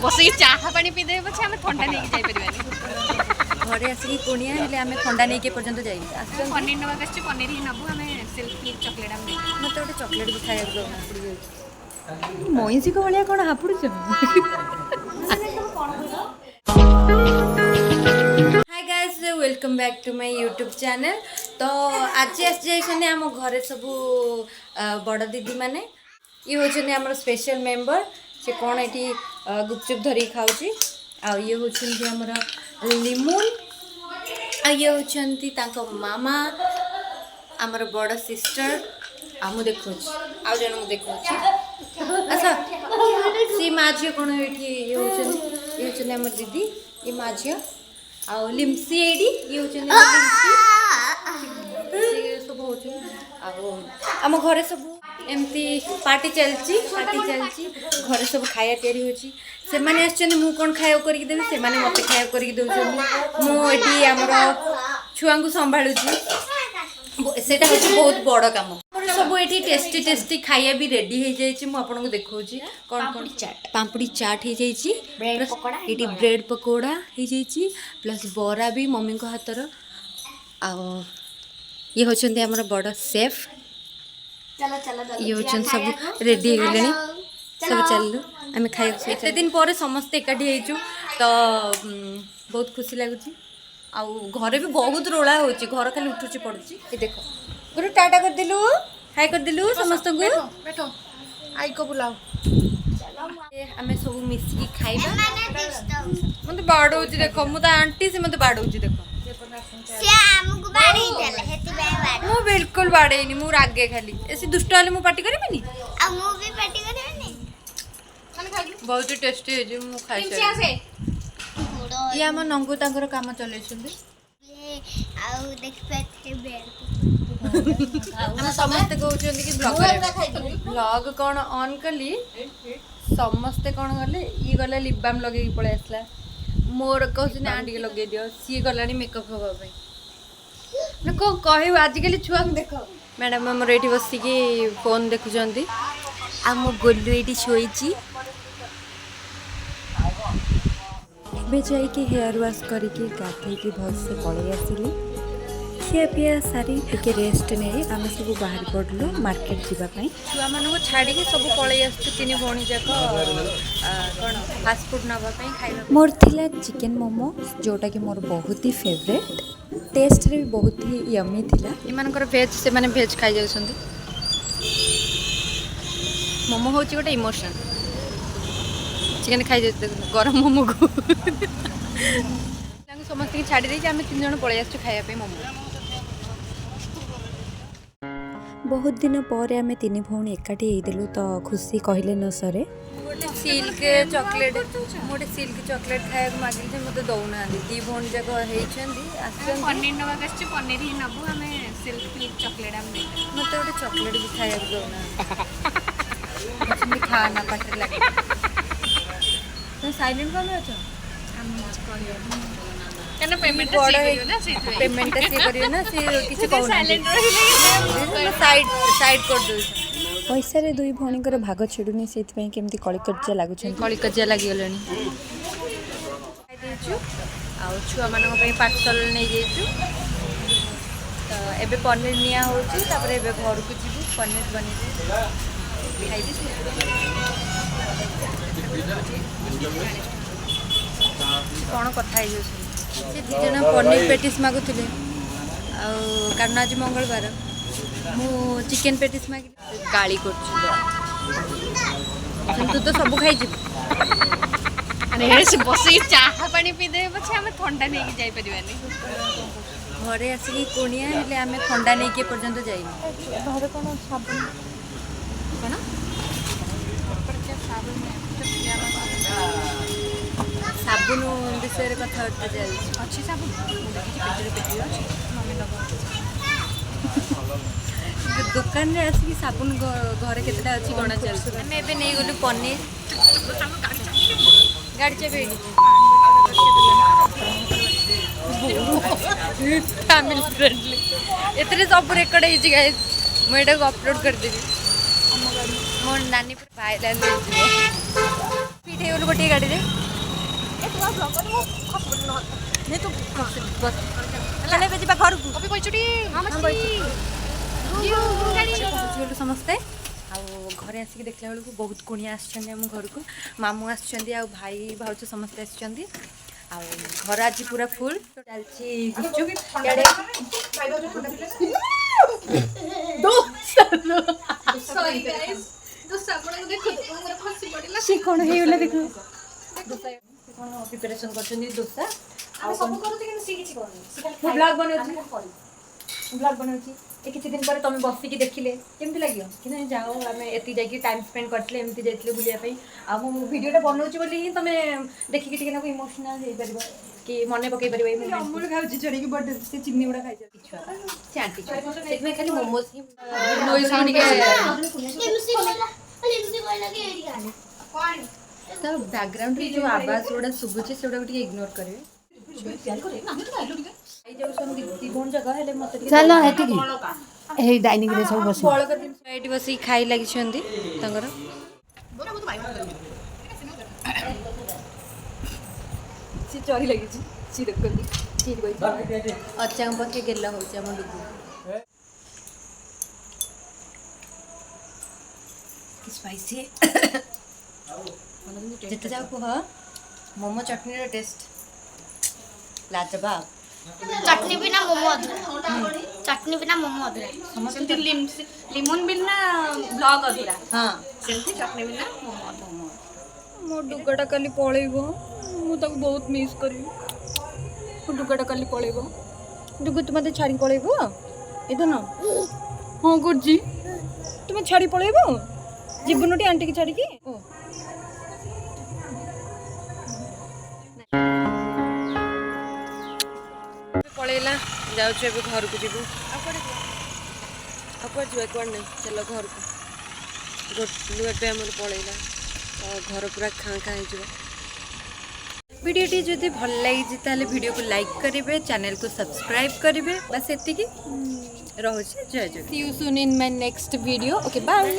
बस चाहा पानी पीदे पछे आम ठंडा नहीं जाई परिबानी घरे आसिक कुणिया हेले आम ठंडा नहीं पर्यंत जाई पनीर नवा आछी पनीर ही नबु आम सिल्क केक चॉकलेट आम मत गोटे चॉकलेट भी खाया मईसी को भाया कौन हापुड़ hi guys welcome back to my YouTube channel. तो आज आसने आम घरे सब बड़ दीदी माने ये होचने आम स्पेशल मेंबर से कौन ये गुपचुप धरिक खाऊँ आ ये होचंती आमर लिमुन आ ये होचंती तांको मामा आमर बड़ सिस्टर आ मु देखो आ जन को देखो अच्छा सी माँ झी कौन ये होचंती आमर दीदी ये माँ झी आ लिमसी एडी ये होचंती लिमसी सब होचन आम घरे सब एमती पार्टी चलची घरे सब खाया तैयारी होची से माने आछन मु कोन खाया करके देबे से माने मते खाया करके देउछन मु एटी हमर छुआ को संभाळुची सेटा होची बहुत बड़ काम सब एटी टेस्टी खाया भी रेडी हो जाइए मुझे आपको देखी कौन कौन चाट पापड़ी चाट हो जाइए ये ब्रेड पकोड़ा हो जाइए प्लस बरा भी मम्मी को हाथर आ ये होचंती हमर बड़ सेफ ये होचन सब रेडी हो गले सब चलू आम खाई एत दिन पर समस्ते एकाठी हो तो बहुत खुशी लगुच आ घरे भी बहुत रोला हो घर खाली उठुची पड़ुची ये देख गुरु टाटा कर दिलु हाय कर दिलु समस्त को बैठो आई को बुलाओ आम सब मिसिकी खाइबा मते बाडौची देखो मु तो आंटी से मते बाडौची देखो मु बिल्कुल बाड़ेनी मु रागे खाली ऐसी दुष्ट वाले मु पार्टी करेबेनी बहुत टेस्टी है जी मु खाइ से ये हम नंगू तांकर काम चले छुंदी हम समस्त कहउछन कि ब्लॉग कौन ऑन कली समस्ते कौन गले ये गले लिप बाम लगे पळे आसला मोर कहउछन आंटी के लगे दियो सी गलानी मेकअप होबा भाई न को कहू आजिकल छुआ देखो मैडम हमर एठी बसी की फोन देखुचंदी आ मो गोल्लू एठी शोईची बे जाई कि हेयर वॉश करके गाधे की भल से पड़े आसिली खिया पिया सारी टिके रेस्ट नहीं आम सब बाहर पड़लु मार्केट जावाई छुआ मान को छाड़ी सब पलि आसु तीन भौणी जाक कौन फास्ट फूड नापी खाइबा मोर थिला चिकेन मोमो जोटा कि मोर बहुत ही फेवरेट टेस्ट रे भी बहुत ही यमी थिला इमानकर वेज से माने वेज खाई जाउछंदी मोमो होची गोटे इमोशन चिकेन खाई गरम मोमो को समस्त छाड़ी देती आम तीन जन पलि आसु खाया मोमो बहुत दिन पर आम तीन भौणी एकाठी होदेलु तो खुशी कहले न सरे गोटे सिल्क चॉकलेट गोटे सिल्क चॉकलेट खाया मागिल मत दौना दी भौणी जाक पनीर नवा आछी पनीर ही नबु आम सिल्क केक चॉकलेट आम मत गोटे चॉकलेट भी खाया दौना खाना पाटे लगे तुम साइलेंट कौन अच्छो पेमेंट पेमेंट से करियो ना से किछ कहू साइलेंट साइड साइड कर दो पैसा रे दुई भौणीकर भाग छिडुनी सेति पई केमती कलिकज्जा लागु छ कलिकज्जा लागि गलेनी खाइ देछु आ छुआ मानक पई पार्सल नै जेछु तो एबे पनीर निया होची तापर एबे घर को जीवु पनीर बनी खाइबी कौन कथा है से दी जन पनीर पेटिस मागुले कारण आज मंगलवार मु चिकेन पेटिस माग गाड़ी कर तू तो सब खाई बस चाहा पानी पीदे पछे आम ठंडा नहीं जाई परिबानी घरे आसिक कुणिया हेले आम ठंडा नहीं पर्यंत जाइनी घरे कौन साबुन कौन साबुन विषय कथबार्ता चलती अच्छी साबुन दुकान में आसिक साबुन घरे केतेटा अच्छी गणा चलती आम एबे नहीं गलु पनीर गाड़ी चाबी फैमिली फ्रेंडली एतरे सब रेकर्ड होई गाइस मुझे अपलोड करदेवी मो नानी भाईलाल स्पीड हो गोटे गाड़ी नहीं तो बस चले बे जिबा घर को अभी कोइचुटी पहुँचगलु समस्ते घरे आसिक देखला बेलू बहुत कुणिया आम घर को मामू आसुँच भाई भाउज समस्ते आसुँच घर आज पूरा फुल चलती कौन है देख कौन प्रिपेरेसन कर दोसा ब्लॉग बनाऊँ किसी दिन पर तुम बसिकी देखिले केमती लगे कि नहीं जाओ आम एति जाकि टाइम स्पेंड करते एमती जाइए बुलापी आ भिडियोटा बनाऊँ बोली तुम देखिकी टे इमोशनाल हो पार कि मन पकई पार अमूल खाऊँ चढ़ी बट से चिनी गुड़ा खाई आंटी खाली मोमोज बैकग्राउंड जो आवाज गुड़ा शुभुचे से इग्नोर करेंगे चलो हे डाइनिंग रे सब बस एटी बस खाई लगी चरी लगी अच्छा पके गेला हो स्पाइसी जिते जाओ कह मोमो चटनी टेस्ट लाजवाब चटनी बिना मोमो अधूरा चटनी बिना मोमो अधूरा समझते लिमन बिना ब्लॉग अधूरा हाँ सेमती चटनी बिना मोमो अधूरा मो डुगाटा काली पलैब मुझे बहुत मिस करी मो डुगाटा काली पलैब डुगु तुम मत छाड़ी पलैब इधर न हाँ गुरुजी तुम छाड़ी पलैब जीवनटी आंटी की छाड़ी पलैला जाऊँ घर को जीव आप कौन नहीं चल घर को गोलू एम पलैला घर पूरा खाँ खाँ हो वीडियोटी जदि भल लगी ताले वीडियो को लाइक करेंगे चैनल को सब्सक्राइब करेंगे बस एति रोचे जय जय see you soon in my next video okay bye.